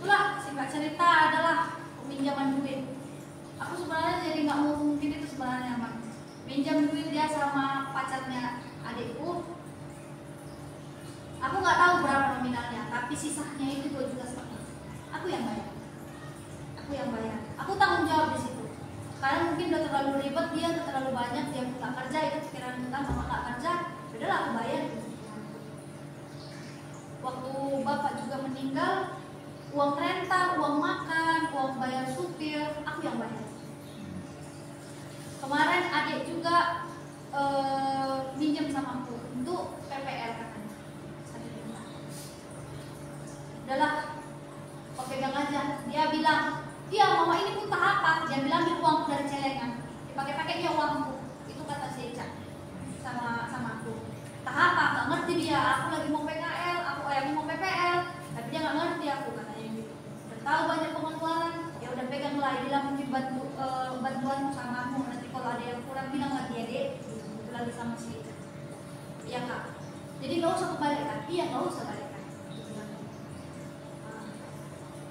Itulah singkat cerita adalah peminjaman duit. Aku sebenarnya jadi nggak mau mungkin itu sebenarnya Mak. Pinjam duit dia sama pacarnya adikku. Aku nggak tahu berapa nominalnya, tapi sisanya itu 2,5 juta. Aku yang bayar. Aku tanggung jawab di situ. Karena mungkin udah terlalu ribet, dia udah terlalu banyak, dia nggak kerja, itu pikiran kita mama nggak kerja, udahlah aku bayar. Waktu bapak juga meninggal, uang rental, uang makan, uang bayar supir, aku yang bayar. Kemarin adik juga minjem sama aku untuk PPL katanya. Udahlah, kau pegang aja. Dia bilang, iya mama ini pun tak apa. Dia bilang ambil uang dari celengan, dipakai-pakai dia uangku. Itu kata si Eca sama aku. Tak apa, nggak ngerti dia. Aku lagi mau PKL, aku lagi mau PPL, tapi dia nggak ngerti aku katanya gitu. Udah tahu banyak pengeluaran, ya udah pegang lah. Bilang mungkin bantuanmu sama aku. Nanti kalau ada yang kurang bilang lagi ya dek. Itu lagi sama si Eca. Iya kak. Jadi nggak usah kebalikan. Iya nggak usah balikan.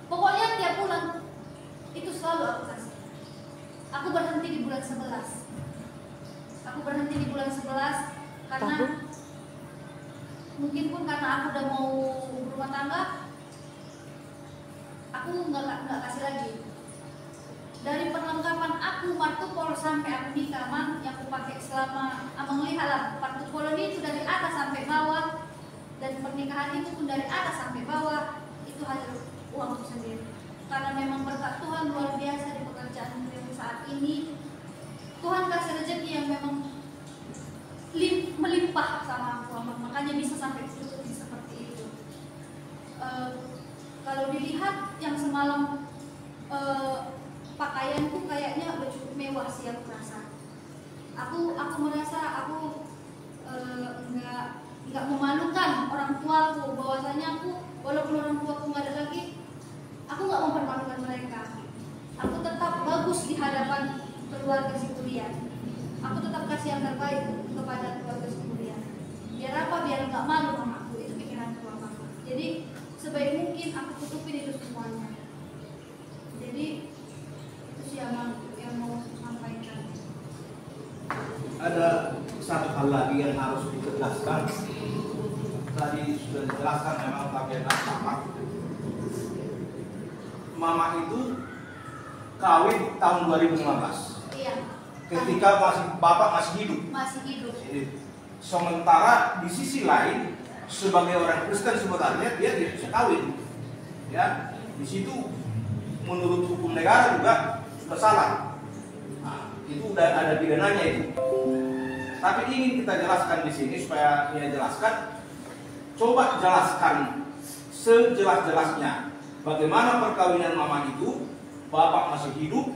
Pokoknya tiap bulan itu selalu aku kasih. Aku berhenti di bulan 11. Karena mungkin pun karena aku udah mau berumah tangga, aku nggak kasih lagi. Dari perlengkapan aku martupol sampai aku nikah, yang aku pakai selama abang lihat lah, martupol ini itu dari atas sampai bawah, dan pernikahan itu pun dari atas sampai bawah, itu hasil uangku sendiri. Karena memang berkat Tuhan luar biasa di pekerjaan yang saat ini, Tuhan kasih rezeki yang memang melimpah sama aku, makanya bisa sampai seperti itu. Kalau dilihat yang semalam pakaianku kayaknya udah cukup mewah sih aku rasa. Aku merasa aku nggak memalukan orang tuaku, bahwasanya aku walaupun orang tuaku nggak ada lagi, aku nggak mempermalukan mereka. Aku tetap bagus di hadapan keluarga si kuliah. Aku tetap kasih yang terbaik kepada keluarga si kuliah. Biar apa? Biar nggak malu sama aku. Itu pikiran keluarga aku. Jadi sebaik mungkin aku tutupin itu semuanya. Jadi itu sih yang mau aku sampaikan. Ada satu hal lagi yang harus ditegaskan. Tadi sudah dijelaskan memang bagian sama. Mama itu kawin tahun 2015. Iya. Ketika bapak masih hidup. Sementara di sisi lain sebagai orang Kristen sebenarnya dia tidak bisa kawin. Ya, di situ menurut hukum negara juga sudah salah. Nah, itu udah ada pidananya itu. Tapi ingin kita jelaskan di sini supaya dia jelaskan. Coba jelaskan sejelas-jelasnya bagaimana perkawinan mama itu, bapak masih hidup,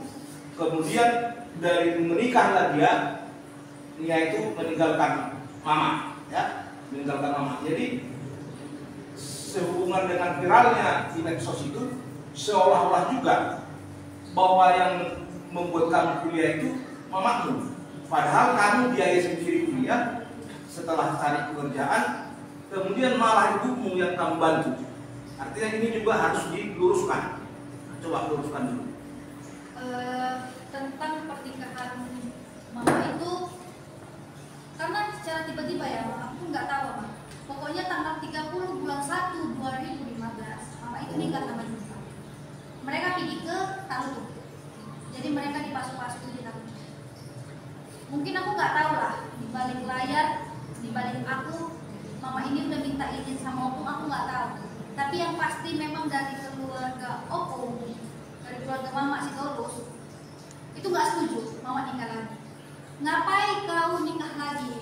kemudian dari menikahlah dia itu meninggalkan mama, ya, meninggalkan mama. Jadi sehubungan dengan viralnya di medsos itu seolah-olah juga bahwa yang membuat kamu kuliah itu mamamu, padahal kamu biaya sendiri kuliah setelah cari pekerjaan, kemudian malah ibumu yang kamu bantu. Artinya ini juga harus diluruskan. Coba luruskan dulu. Tentang pernikahan mama itu, karena secara tiba-tiba ya, aku nggak tahu mama. Pokoknya tanggal 30 bulan 1 2015, mama itu nikah sama Juta. Mereka pergi ke Tarutung. Jadi mereka dipasuk-pasuk di Tarutung. Mungkin aku nggak tahu lah, di balik layar, di balik aku, mama ini udah minta izin sama opung, aku nggak tahu. Tapi yang pasti memang dari keluarga opung, dari keluarga mama si Torus, itu nggak setuju mama nikah lagi. Ngapain kau nikah lagi?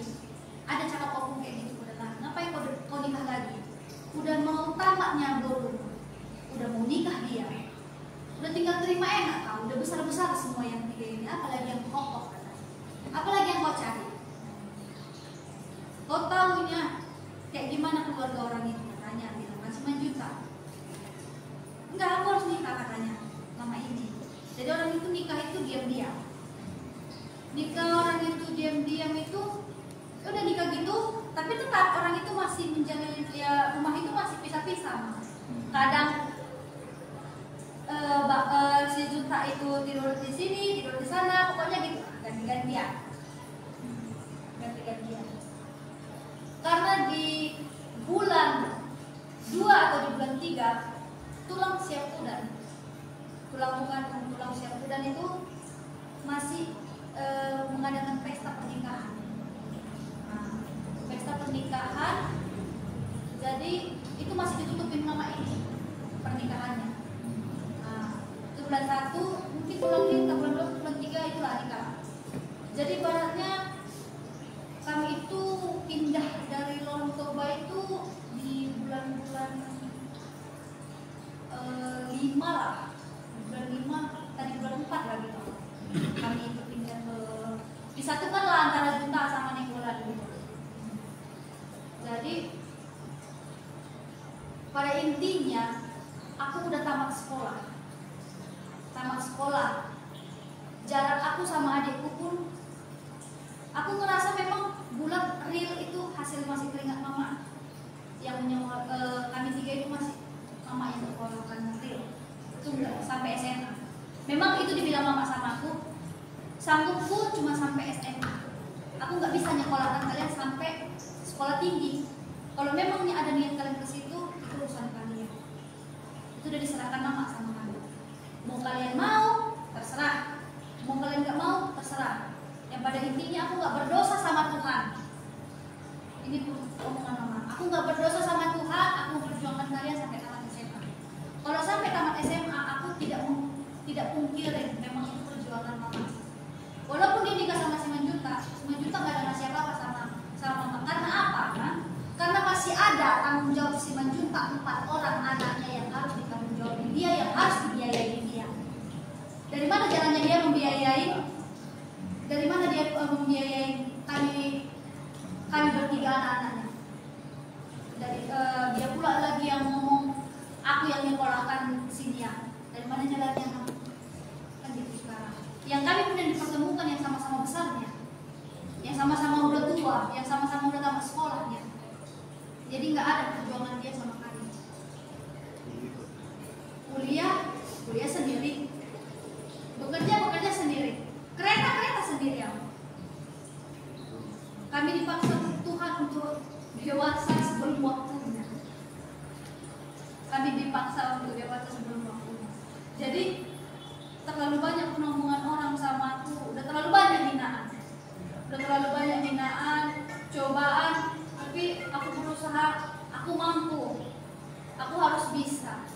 Ada cakap opung kayak gitu, udahlah. Ngapain kau nikah lagi? Udah mau tamatnya baru, udah mau nikah dia, udah tinggal terima enak kau, udah besar-besar semua yang tiga ini. Apalagi yang kokoh katanya. Apalagi yang kau cari? Kau tahunya kayak gimana keluarga orang itu? Katanya bilang masih 5 juta. Enggak, aku harus nikah katanya mama ini. Jadi orang itu nikah itu diam-diam. Nikah orang itu diam-diam itu udah nikah gitu, tapi tetap orang itu masih menjalani ya, rumah itu masih pisah-pisah. Kadang ganti-gantian. Ganti-gantian. Karena di bulan 2 atau di bulan 3 tulang siap udan. Tulang siap udan itu masih mengadakan pesta pernikahan. Nah, pesta pernikahan, jadi itu masih ditutupin mama ini pernikahannya. Nah, itu bulan 1, mungkin bulan 5, bulan 3 itulah nikah. Jadi ibaratnya kami itu pindah dari Lorong Toba itu di bulan-bulan 5 lah. Bulan 5, tadi bulan 4 lah gitu. Kami itu pindah ke, disatukan lah antara Junta sama Nenggolan gitu. Jadi pada intinya aku udah tamat sekolah. Jarak aku sama adikku pun, aku ngerasa memang bulat real itu hasil masih keringat mama. Yang kami 3 itu masih mama yang berkorban real. Itu enggak sampai SMA. Memang itu dibilang mama sama aku, sanggupku cuma sampai SMA. Aku nggak bisa nyekolahkan kalian sampai sekolah tinggi. Kalau memang ada niat kalian ke situ, itu urusan kalian. Itu udah diserahkan mama sama kalian. Mau kalian mau, terserah. Mau kalian nggak mau, terserah. Yang pada intinya aku nggak berdosa sama Tuhan. Ini omongan mama. Aku nggak berdosa sama Tuhan. Aku memperjuangkan kalian sampai tamat SMA. Kalau sampai tamat SMA, aku tidak pungkirin memang itu perjuangan mama. Walaupun dia nikah sama si Manjuta nggak ada ngasih apa-apa sama mama. Karena apa? Kan? Karena masih ada tanggung jawab si Manjuta, 4 orang anaknya yang harus ditanggung jawab dia, yang harus dibiayai dia. Dari mana jalannya dia membiayai? Dari mana dia membiayai kami bertiga anak-anaknya? Dari dia pula lagi yang ngomong aku yang nyekolahkan si dia. Dari mana jalannya? Kan gitu sekarang. Yang kami kemudian dipertemukan yang sama-sama besarnya, yang sama-sama udah tua, yang sama-sama udah tamat sekolahnya. Jadi nggak ada perjuangan dia sama kami. Kuliah sendiri, bekerja sendiri, kereta sendiri ya. Kami dipaksa Tuhan untuk dewasa sebelum waktunya. Jadi terlalu banyak pengomongan orang sama aku, udah terlalu banyak hinaan, cobaan, tapi aku berusaha, aku mampu, aku harus bisa.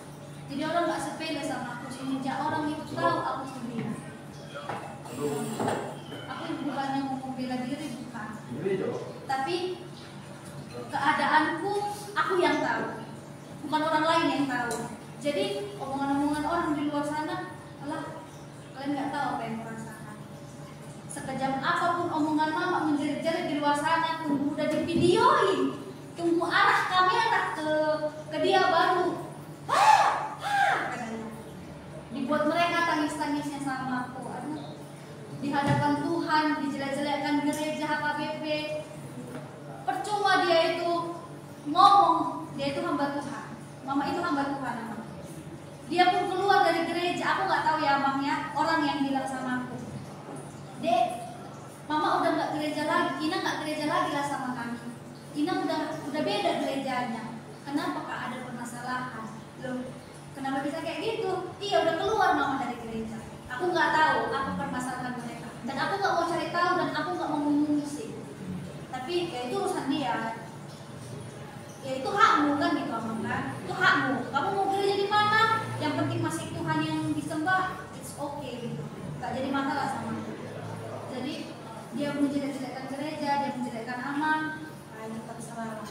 Jadi orang nggak sepele sama aku, semenjak orang itu tahu aku sendiri. Aku bukannya ngomong bela diri, bukan. Tapi keadaanku, aku yang tahu, bukan orang lain yang tahu. Jadi omongan-omongan orang di luar sana, alah, kalian nggak tahu apa yang merasakan. Sekejam apapun omongan mama menjerit-jerit di luar sana, tunggu udah divideoin, tunggu arah kamera ke dia baru, dibuat mereka tangis-tangisnya sama aku. Aduh, di hadapan Tuhan dijelek-jelekkan gereja HKBP. Percuma dia itu ngomong, dia itu hamba Tuhan. Mama itu hamba Tuhan. Dia pun keluar dari gereja, aku nggak tahu ya abangnya, orang yang bilang sama aku, Dek, Mama udah nggak gereja lagi, Ina nggak gereja lagi lah sama kami. Ina udah beda gerejanya. Kenapa Kak, ada permasalahan? Loh, kenapa bisa kayak gitu? Iya, udah keluar Mama dari gereja. Aku nggak tahu apa permasalahan mereka, dan aku nggak mau cari tahu, dan aku nggak mau mengungsi. Tapi ya itu urusan dia. Ya itu hakmu kan gitu abang kan? Itu hakmu. Kamu mau gereja di mana? Yang penting masih Tuhan yang disembah, it's okay gitu. Gak jadi masalah sama aku. Jadi dia menjelek-jelekkan gereja, dia menjelekkan aman, itu terserah.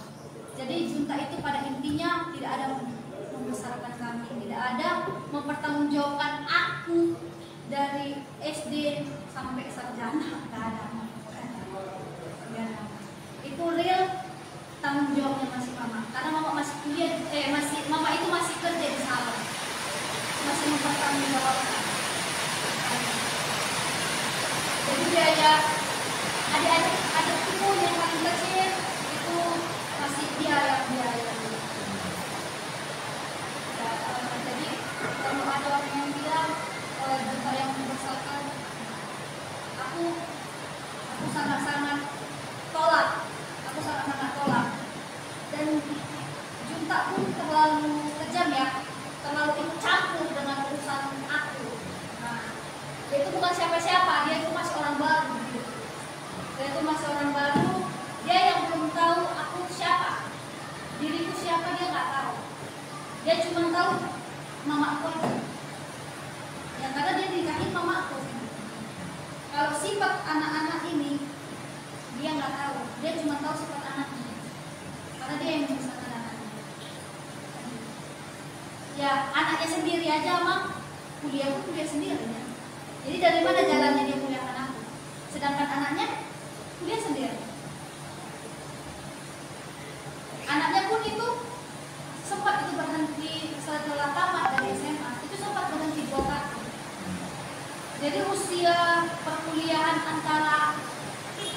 Jadi junta itu pada intinya tidak ada membesarkan kami, tidak ada mempertanggungjawabkan aku dari SD sampai sarjana, tidak ada. Itu real tanggung jawabnya masih mama, karena mama masih kuliah, mama itu masih kerja di salon, masih mempertanggungjawabkan. Jadi biaya adik-adikku yang paling kecil itu masih dia yang biaya. Jadi kalau ada orang yang bilang junta yang membesarkan, aku sangat-sangat tolak. Aku sangat-sangat tolak. Dan junta pun terlalu kejam ya, terlalu ikut campur dengan urusan aku. Nah, dia itu bukan siapa-siapa, dia itu masih orang baru. Dia itu masih orang baru, dia yang belum tahu aku siapa, diriku siapa dia nggak tahu. Dia cuma tahu mamaku aja. Ya karena dia nikahin mamaku. Kalau sifat anak-anak ini dia nggak tahu, dia cuma tahu sifat anaknya. Karena dia yang membesarkan anaknya. Ya anaknya sendiri aja mah kuliah pun kuliah sendiri ya. Jadi dari mana jalannya dia kuliahkan aku? Sedangkan anaknya kuliah sendiri. Anaknya pun itu sempat itu berhenti setelah tamat dari SMA, itu sempat berhenti 2 tahun. Jadi usia perkuliahan antara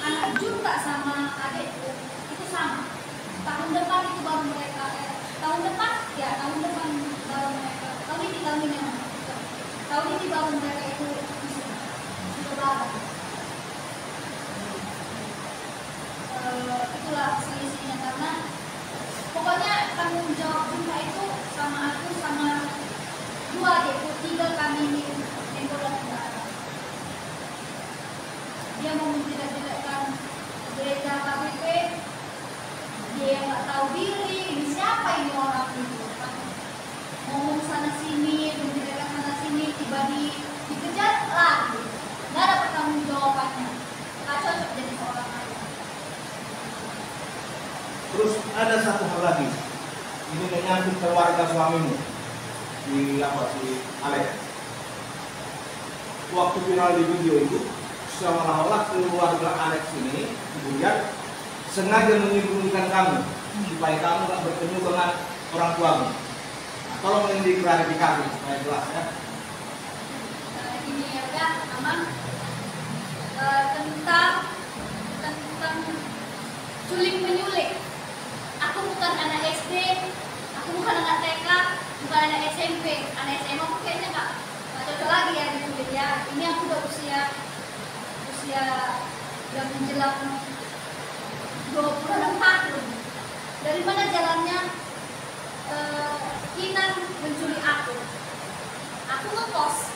anak junta sama adikku itu sama. Tahun depan itu baru mereka tahun depan baru mereka tahun ini baru mereka itu sudah baru. Itulah selisihnya karena pokoknya tanggung jawab junta itu sama aku sama 2 adikku, 3 kami ini temporan tidak ada. Dia mau menjelek-jelekkan gereja KBP, dia yang nggak tahu diri, ini siapa ini orang itu? Ngomong sana sini, menjelekkan sana sini, tiba-tiba dikejar lagi, nggak ada pertanggung jawabannya, nggak cocok jadi seorang ayah. Terus ada satu hal lagi, ini menyangkut keluarga suamimu di Alex. Waktu viral di video itu, seolah-olah keluarga Alex ini kemudian sengaja menyembunyikan kamu supaya kamu tak bertemu dengan orang tuamu. Nah, tolong ini diklarifikasi supaya jelas ya. Ini ya aman tentang culik menyulik. Aku bukan anak SD, aku bukan anak TK, bukan anak SMP, anak SMA aku kayaknya nggak cocok lagi ya diculik ya. Ini aku udah usia yang menjelang 26 tahun. Dari mana jalannya Kinan menculik aku? Aku ngekos